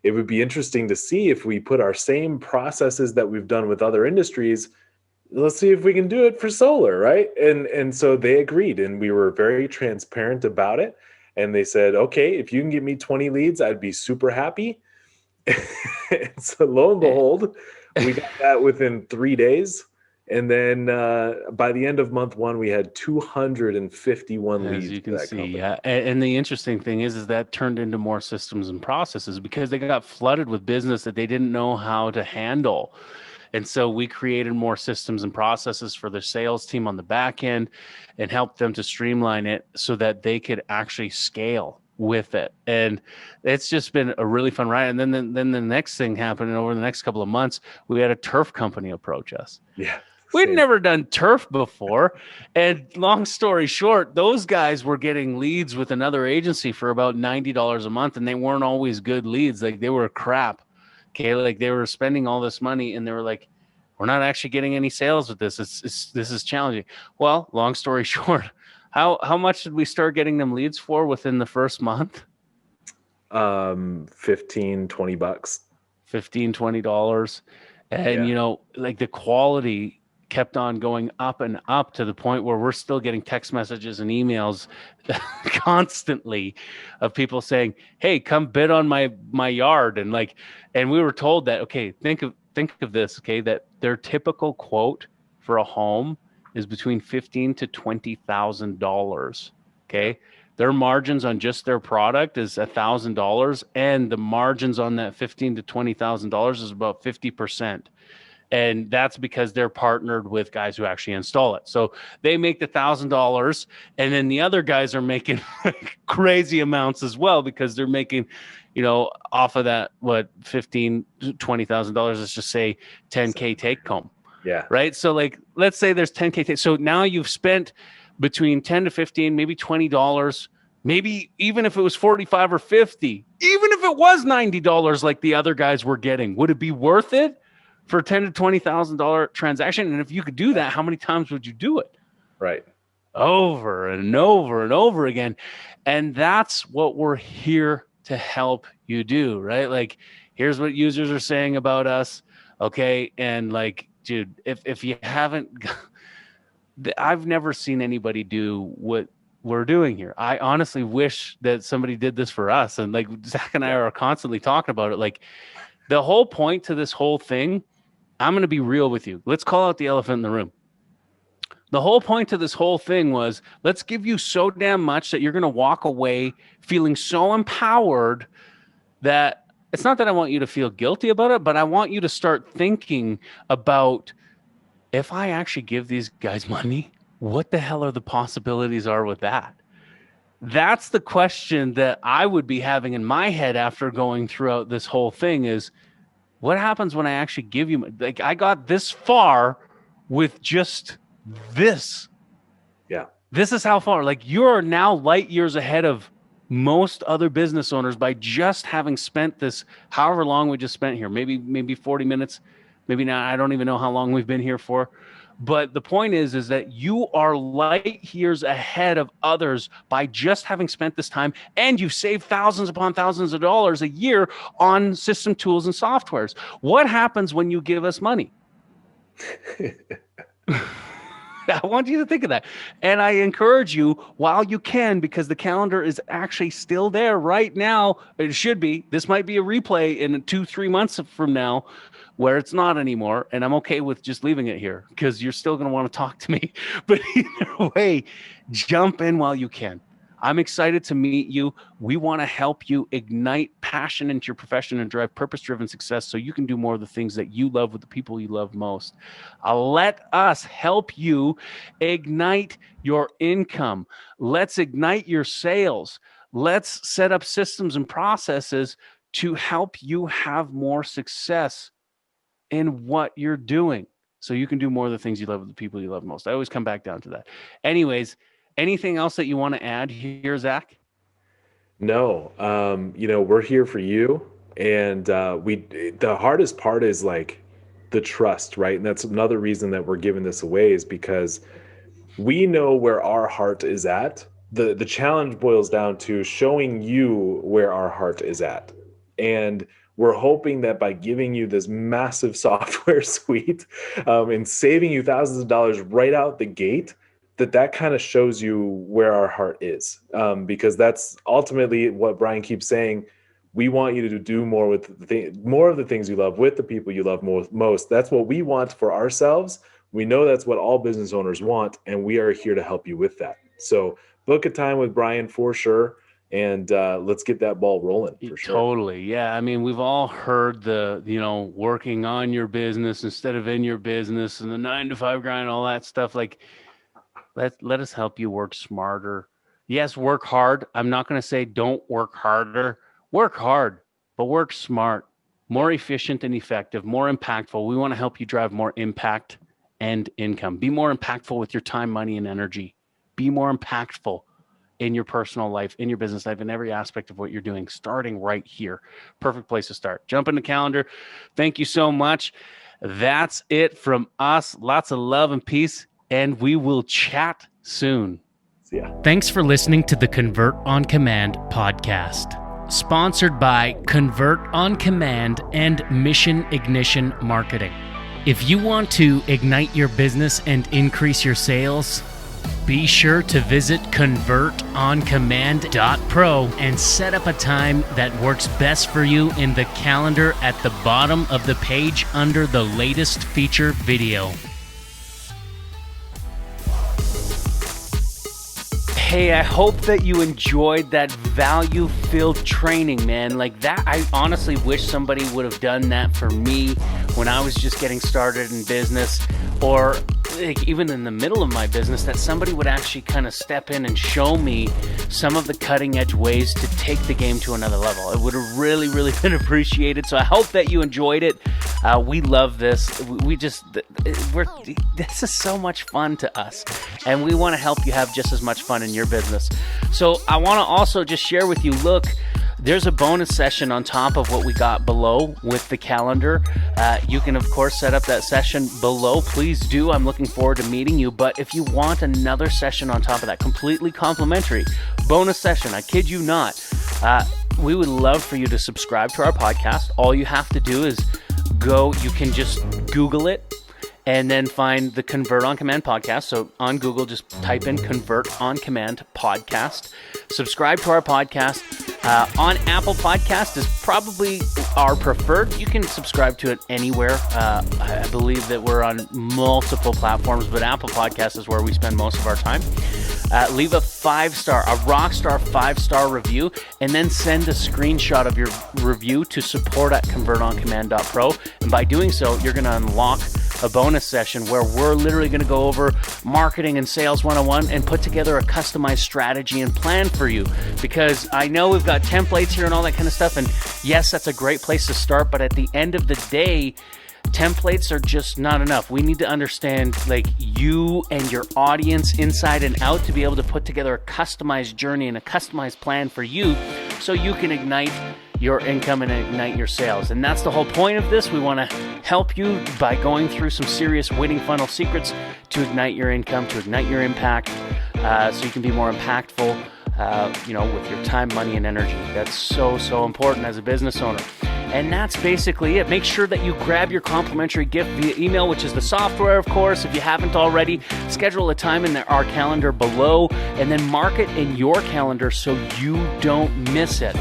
Speaker 3: It would be interesting to see if we put our same processes that we've done with other industries. Let's see if we can do it for solar, right?" And so they agreed, and we were very transparent about it. And they said, "Okay, if you can get me 20 leads, I'd be super happy." So lo and behold, we got that within 3 days. And then by the end of month one, we had 251 leads.
Speaker 1: As you can see, yeah. And the interesting thing is that turned into more systems and processes because they got flooded with business that they didn't know how to handle. And so we created more systems and processes for their sales team on the back end and helped them to streamline it so that they could actually scale with it. And it's just been a really fun ride. And then the next thing happened, and over the next couple of months, we had a turf company approach us.
Speaker 3: Yeah.
Speaker 1: We'd never done turf before. And long story short, those guys were getting leads with another agency for about $90 a month. And they weren't always good leads. Like, they were crap. Okay. Like, they were spending all this money and they were like, we're not actually getting any sales with this. This is challenging. Well, long story short, how much did we start getting them leads for within the first month?
Speaker 3: $15, $20.
Speaker 1: $15, $20. And, like, the quality kept on going up and up to the point where we're still getting text messages and emails constantly of people saying, "Hey, come bid on my yard." And we were told that, okay, think of this, okay, that their typical quote for a home is between $15,000 to $20,000. Okay. Their margins on just their product is $1,000. And the margins on that $15,000 to $20,000 is about 50%. And that's because they're partnered with guys who actually install it. So they make the $1,000, and then the other guys are making crazy amounts as well, because they're making, off of that, $15,000 to $20,000, let's just say $10K take home.
Speaker 3: Yeah.
Speaker 1: Right. So, like, let's say there's $10K. So now you've spent between $10 to $15, maybe $20, maybe even if it was $45 or $50, even if it was $90 like the other guys were getting, would it be worth it for $10,000 to $20,000 transaction? And if you could do that, how many times would you do it?
Speaker 3: Right.
Speaker 1: Over and over and over again. And that's what we're here to help you do, right? Like, here's what users are saying about us. Okay. And, like, dude, if you haven't, I've never seen anybody do what we're doing here. I honestly wish that somebody did this for us. And like Zach and I are constantly talking about it. Like the whole point to this whole thing, I'm going to be real with you. Let's call out the elephant in the room. The whole point to this whole thing was, let's give you so damn much that you're going to walk away feeling so empowered that it's not that I want you to feel guilty about it, but I want you to start thinking about, if I actually give these guys money, what the hell are the possibilities are with that? That's the question that I would be having in my head after going throughout this whole thing is, what happens when I actually give you, like, I got this far with just this.
Speaker 3: Yeah.
Speaker 1: This is how far, like, you're now light years ahead of most other business owners by just having spent this, however long we just spent here, maybe 40 minutes, maybe not. I don't even know how long we've been here for. But the point is that you are light years ahead of others by just having spent this time, and you've saved thousands upon thousands of dollars a year on system tools and softwares. What happens when you give us money? I want you to think of that. And I encourage you while you can, because the calendar is actually still there right now. It should be. This might be a replay in 2-3 months from now where it's not anymore. And I'm okay with just leaving it here because you're still going to want to talk to me. But either way, jump in while you can. I'm excited to meet you. We want to help you ignite passion into your profession and drive purpose-driven success so you can do more of the things that you love with the people you love most. Let us help you ignite your income. Let's ignite your sales. Let's set up systems and processes to help you have more success in what you're doing so you can do more of the things you love with the people you love most. I always come back down to that. Anyways, anything else that you want to add here, Zach?
Speaker 3: No, we're here for you. And the hardest part is like the trust, right? And that's another reason that we're giving this away, is because we know where our heart is at. The challenge boils down to showing you where our heart is at. And we're hoping that by giving you this massive software suite and saving you thousands of dollars right out the gate, that kind of shows you where our heart is, because that's ultimately what Brian keeps saying. We want you to do more with more of the things you love with the people you love most. That's what we want for ourselves. We know that's what all business owners want, and we are here to help you with that. So book a time with Brian for sure, and let's get that ball rolling for sure.
Speaker 1: Totally. Yeah. I mean, we've all heard the, working on your business instead of in your business and the 9-to-5 grind and all that stuff. Like, let us help you work smarter. Yes, work hard. I'm not going to say don't work harder. Work hard, but work smart, more efficient and effective, more impactful. We want to help you drive more impact and income. Be more impactful with your time, money, and energy. Be more impactful in your personal life, in your business life, in every aspect of what you're doing, starting right here. Perfect place to start. Jump in the calendar. Thank you so much. That's it from us. Lots of love and peace, and we will chat soon.
Speaker 3: See ya.
Speaker 2: Thanks for listening to the Convert on Command podcast, sponsored by Convert on Command and Mission Ignition Marketing. If you want to ignite your business and increase your sales, be sure to visit convertoncommand.pro and set up a time that works best for you in the calendar at the bottom of the page under the latest feature video. Hey, I hope that you enjoyed that value-filled training, man. Like that, I honestly wish somebody would have done that for me when I was just getting started in business, or like even in the middle of my business, that somebody would actually kind of step in and show me some of the cutting edge ways to take the game to another level. It would have really, really been appreciated. So I hope that you enjoyed it. We love this. This is so much fun to us, and we want to help you have just as much fun in your business. So I want to also just share with you, look, there's a bonus session on top of what we got below with the calendar. You can, of course, set up that session below. Please do. I'm looking forward to meeting you. But if you want another session on top of that, completely complimentary bonus session, I kid you not, we would love for you to subscribe to our podcast. All you have to do is you can just Google it and then find the Convert on Command podcast. So on Google, just type in Convert on Command podcast. Subscribe to our podcast. On Apple Podcast is probably our preferred. You can subscribe to it anywhere. I believe that we're on multiple platforms, but Apple Podcast is where we spend most of our time. Leave a 5-star, a rockstar 5-star review, and then send a screenshot of your review to support@convertoncommand.pro. And by doing so, you're going to unlock a bonus session where we're literally going to go over marketing and sales 101 and put together a customized strategy and plan for you. Because I know we've got templates here and all that kind of stuff. And yes, that's a great place to start. But at the end of the day, templates are just not enough. We need to understand like you and your audience inside and out to be able to put together a customized journey and a customized plan for you so you can ignite your income and ignite your sales. And that's the whole point of this. We want to help you by going through some serious winning funnel secrets to ignite your income, to ignite your impact, so you can be more impactful, with your time, money, and energy. That's so important as a business owner. And that's basically it. Make sure that you grab your complimentary gift via email, which is the software, of course. If you haven't already, schedule a time in our calendar below and then mark it in your calendar so you don't miss it.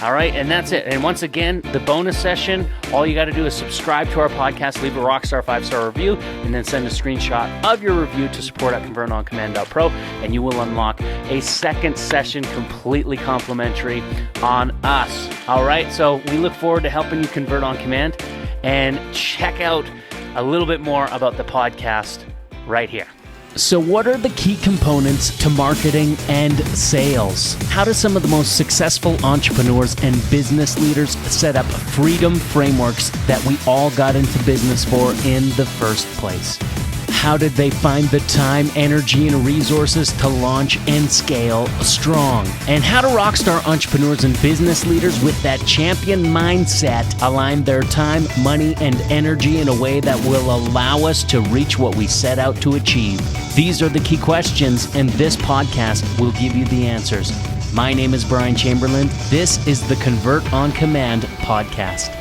Speaker 2: All right, and that's it. And once again, the bonus session, all you got to do is subscribe to our podcast, leave a rockstar 5-star review, and then send a screenshot of your review to support@convertoncommand.pro, and you will unlock a second session completely complimentary on us. All right, so we look forward to helping you convert on command, and check out a little bit more about the podcast right here.
Speaker 1: So what are the key components to marketing and sales? How do some of the most successful entrepreneurs and business leaders set up freedom frameworks that we all got into business for in the first place? How did they find the time, energy, and resources to launch and scale strong? And how do rockstar entrepreneurs and business leaders with that champion mindset align their time, money, and energy in a way that will allow us to reach what we set out to achieve? These are the key questions, and this podcast will give you the answers. My name is Brian Chamberlain. This is the Convert on Command podcast.